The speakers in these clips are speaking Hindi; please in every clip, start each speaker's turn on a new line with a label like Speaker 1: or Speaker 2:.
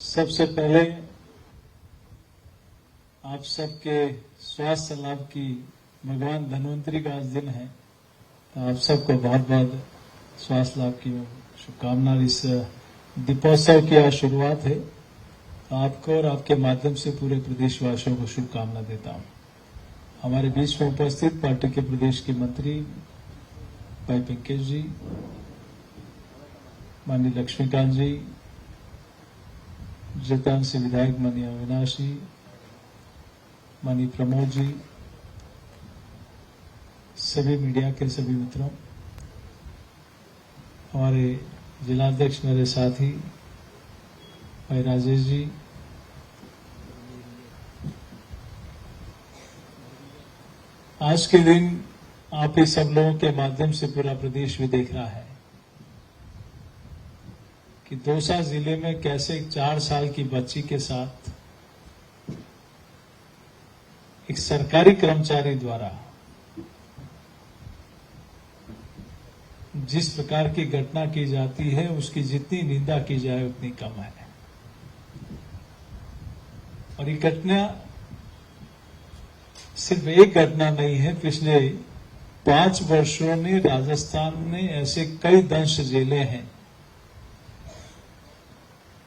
Speaker 1: सबसे पहले आप सबके स्वास्थ्य लाभ की भगवान धन्वंतरी का आज दिन है, तो आप सबको बहुत बहुत स्वास्थ्य लाभ की शुभकामना। इस दीपोत्सव की आज शुरुआत है, तो आपको और आपके माध्यम से पूरे प्रदेशवासियों को शुभकामना देता हूं। हमारे बीच में उपस्थित पार्टी के प्रदेश के मंत्री भाई पंकज जी, माननीय लक्ष्मीकांत जी, जतान से विधायक माननीय अविनाश जी, माननीय प्रमोद जी, सभी मीडिया के सभी मित्रों, हमारे जिलाध्यक्ष मेरे साथी भाई राजेश जी, आज के दिन आप ही सब लोगों के माध्यम से पूरा प्रदेश भी देख रहा है कि दौसा जिले में कैसे 4 साल की बच्ची के साथ एक सरकारी कर्मचारी द्वारा जिस प्रकार की घटना की जाती है, उसकी जितनी निंदा की जाए उतनी कम है। और ये घटना सिर्फ एक घटना नहीं है, पिछले 5 वर्षों में राजस्थान में ऐसे कई दंश जेलें हैं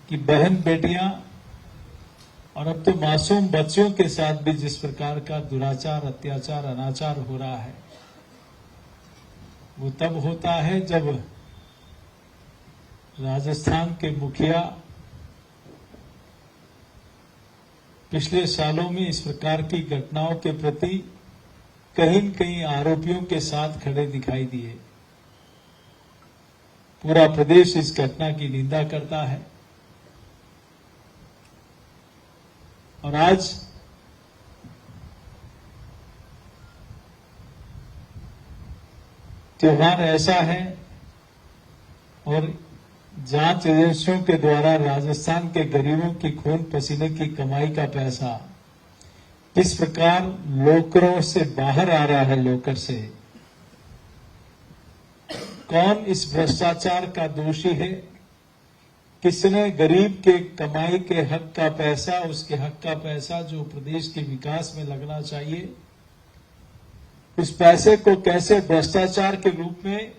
Speaker 1: कि बहन बेटियां और अब तो मासूम बच्चों के साथ भी जिस प्रकार का दुराचार, अत्याचार, अनाचार हो रहा है, वो तब होता है जब राजस्थान के मुखिया पिछले सालों में इस प्रकार की घटनाओं के प्रति कहीं न कहीं आरोपियों के साथ खड़े दिखाई दिए। पूरा प्रदेश इस घटना की निंदा करता है और आज त्योहार ऐसा है और जांच एजेंसियों के द्वारा राजस्थान के गरीबों की खून पसीने की कमाई का पैसा किस प्रकार लोकरों से बाहर आ रहा है, लोकर से कौन इस भ्रष्टाचार का दोषी है, किसने गरीब के कमाई के हक का पैसा, उसके हक का पैसा जो प्रदेश के विकास में लगना चाहिए, उस पैसे को कैसे भ्रष्टाचार के रूप में,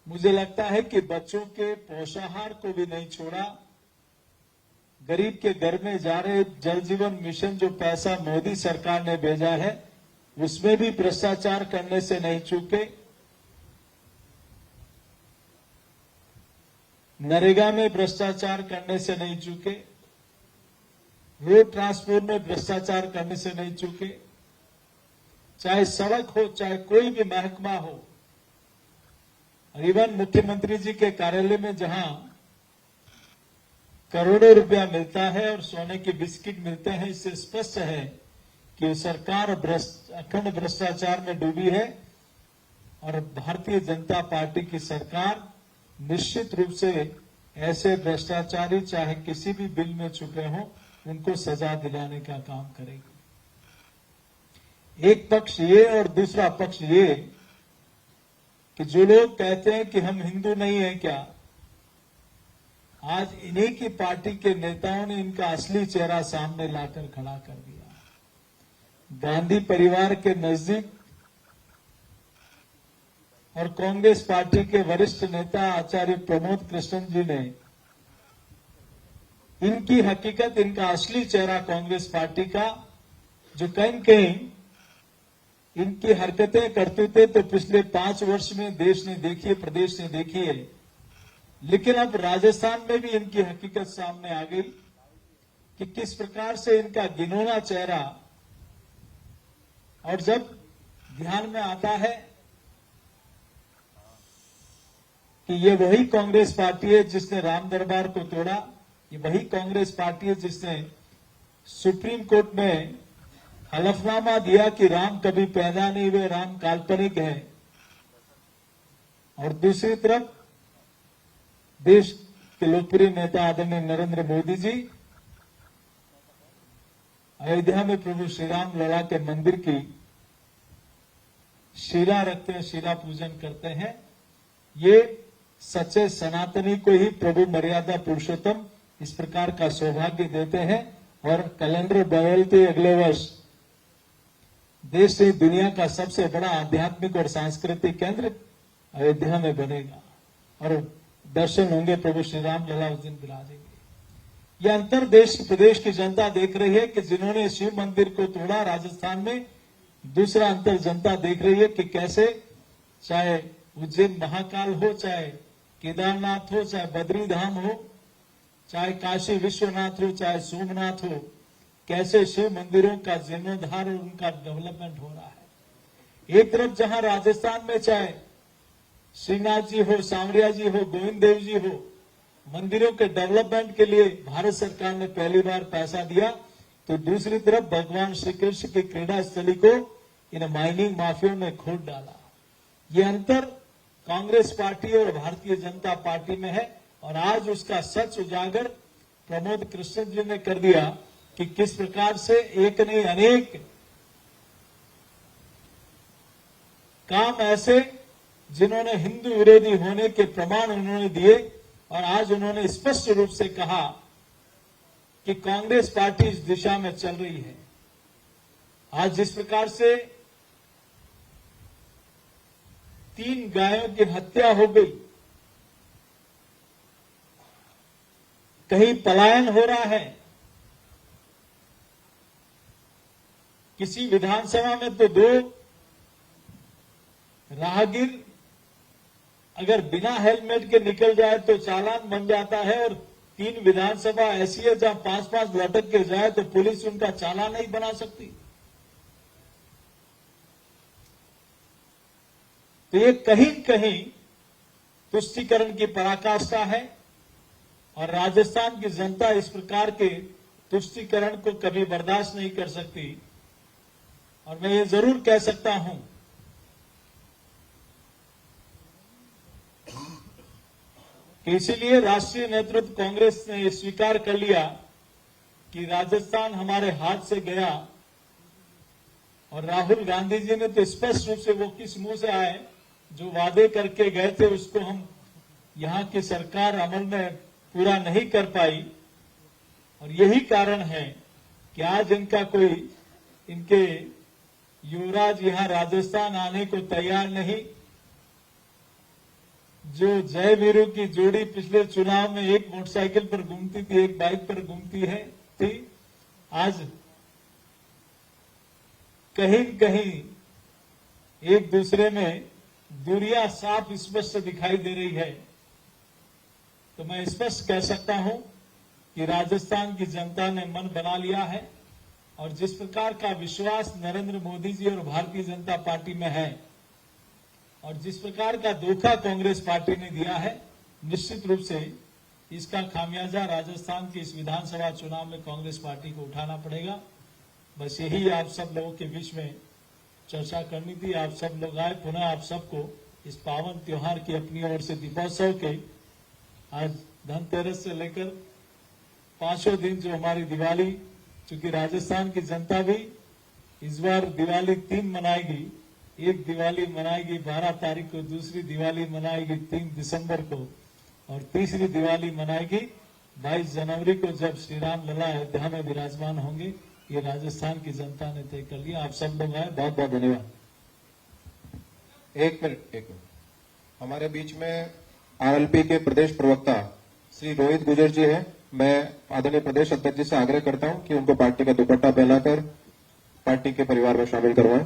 Speaker 1: मुझे लगता है कि बच्चों के पोषाहार को भी नहीं छोड़ा, गरीब के घर में जा रहे जल जीवन मिशन जो पैसा मोदी सरकार ने भेजा है उसमें भी भ्रष्टाचार करने से नहीं चूके, नरेगा में भ्रष्टाचार करने से नहीं चूके, रोड ट्रांसपोर्ट में भ्रष्टाचार करने से नहीं चूके, चाहे सड़क हो चाहे कोई भी महकमा हो। इवन मुख्यमंत्री जी के कार्यालय में जहां करोड़ों रुपया मिलता है और सोने के बिस्किट मिलते हैं, इससे स्पष्ट है कि सरकार अखंड भ्रष्टाचार में डूबी है और भारतीय जनता पार्टी की सरकार निश्चित रूप से ऐसे भ्रष्टाचारी चाहे किसी भी बिल में छुपे हों, उनको सजा दिलाने का काम करेगी। एक पक्ष ये और दूसरा पक्ष ये कि जो लोग कहते हैं कि हम हिंदू नहीं है क्या, आज इन्हीं की पार्टी के नेताओं ने इनका असली चेहरा सामने लाकर खड़ा कर दिया। गांधी परिवार के नजदीक और कांग्रेस पार्टी के वरिष्ठ नेता आचार्य प्रमोद कृष्णन जी ने इनकी हकीकत, इनका असली चेहरा कांग्रेस पार्टी का, जो कहीं कहीं इनकी हरकतें करतूतें तो पिछले 5 वर्ष में देश ने देखी है, प्रदेश ने देखी है, लेकिन अब राजस्थान में भी इनकी हकीकत सामने आ गई कि किस प्रकार से इनका घिनौना चेहरा, और जब ध्यान में आता है कि ये वही कांग्रेस पार्टी है जिसने राम दरबार को तोड़ा, ये वही कांग्रेस पार्टी है जिसने सुप्रीम कोर्ट में हलफनामा दिया कि राम कभी पैदा नहीं हुए, राम काल्पनिक है, और दूसरी तरफ देश के लोकप्रिय नेता आदरणीय नरेंद्र मोदी जी अयोध्या में प्रभु श्री राम लला के मंदिर की शिला रखते हैं, शिला पूजन करते हैं। ये सच्चे सनातनी को ही प्रभु मर्यादा पुरुषोत्तम इस प्रकार का सौभाग्य देते हैं और कैलेंडर बदलते अगले वर्ष देश से दुनिया का सबसे बड़ा आध्यात्मिक और सांस्कृतिक केंद्र अयोध्या में बनेगा और दर्शन होंगे प्रभु श्री राम लला उस दिन विराजेंगे। यह अंतर देश प्रदेश की जनता देख रही है कि जिन्होंने शिव मंदिर को तोड़ा राजस्थान में। दूसरा अंतर जनता देख रही है कि कैसे चाहे उज्जैन महाकाल हो, चाहे केदारनाथ हो, चाहे बद्रीधाम हो, चाहे काशी विश्वनाथ हो, चाहे सोमनाथ हो, कैसे शिव मंदिरों का जीर्णोद्धार और उनका डेवलपमेंट हो रहा है। एक तरफ जहां राजस्थान में चाहे श्रीनाथ जी हो, सांवरिया जी हो, गोविंद देव जी हो, मंदिरों के डेवलपमेंट के लिए भारत सरकार ने पहली बार पैसा दिया, तो दूसरी तरफ भगवान श्री कृष्ण की क्रीड़ा स्थली को इन माइनिंग माफियों ने खोद डाला। ये अंतर कांग्रेस पार्टी और भारतीय जनता पार्टी में है और आज उसका सच उजागर प्रमोद कृष्ण जी ने कर दिया कि किस प्रकार से एक नहीं अनेक काम ऐसे जिन्होंने हिंदू विरोधी होने के प्रमाण उन्होंने दिए और आज उन्होंने स्पष्ट रूप से कहा कि कांग्रेस पार्टी इस दिशा में चल रही है। आज जिस प्रकार से 3 गायों की हत्या हो गई, कहीं पलायन हो रहा है, किसी विधानसभा में तो 2 राहगीर अगर बिना हेलमेट के निकल जाए तो चालान बन जाता है और 3 विधानसभा ऐसी है जहां 5-5 लटक के जाए तो पुलिस उनका चालान नहीं बना सकती। तो ये कहीं कहीं तुष्टीकरण की पराकाष्ठा है और राजस्थान की जनता इस प्रकार के तुष्टीकरण को कभी बर्दाश्त नहीं कर सकती। और मैं ये जरूर कह सकता हूं कि इसीलिए राष्ट्रीय नेतृत्व कांग्रेस ने स्वीकार कर लिया कि राजस्थान हमारे हाथ से गया और राहुल गांधी जी ने तो स्पष्ट रूप से वो किस मुंह से आए, जो वादे करके गए थे उसको हम यहां की सरकार अमल में पूरा नहीं कर पाई। और यही कारण है कि आज इनका कोई इनके युवराज यहां राजस्थान आने को तैयार नहीं। जो जय वीरू की जोड़ी पिछले चुनाव में एक मोटरसाइकिल पर घूमती थी, एक बाइक पर घूमती है थी, आज कहीं कहीं एक दूसरे में दूरियां साफ स्पष्ट दिखाई दे रही है। तो मैं स्पष्ट कह सकता हूं कि राजस्थान की जनता ने मन बना लिया है और जिस प्रकार का विश्वास नरेंद्र मोदी जी और भारतीय जनता पार्टी में है और जिस प्रकार का धोखा कांग्रेस पार्टी ने दिया है, निश्चित रूप से इसका खामियाजा राजस्थान के इस विधानसभा चुनाव में कांग्रेस पार्टी को उठाना पड़ेगा। बस यही आप सब लोगों के बीच में चर्चा करनी थी। आप सब लोग आए, पुनः आप सबको इस पावन त्योहार की अपनी ओर से दीपोत्सव के आज धनतेरस से लेकर 5 दिन जो हमारी दिवाली, चूंकि राजस्थान की जनता भी इस बार दिवाली 3 मनाएगी। एक दिवाली मनाएगी 12 तारीख को, दूसरी दिवाली मनाएगी 3 दिसंबर को और तीसरी दिवाली मनाएगी 22 जनवरी को, जब श्री राम लला अयोध्या में विराजमान होंगे। ये राजस्थान की जनता ने तय कर लिया। आप सब लोग आए, बहुत बहुत धन्यवाद।
Speaker 2: एक मिनट। हमारे बीच में आरएलपी के प्रदेश प्रवक्ता श्री रोहित गुर्जर जी हैं। मैं आदरणीय प्रदेश अध्यक्ष जी से आग्रह करता हूं कि उनको पार्टी का दुपट्टा पहनाकर पार्टी के परिवार में शामिल करवाएं।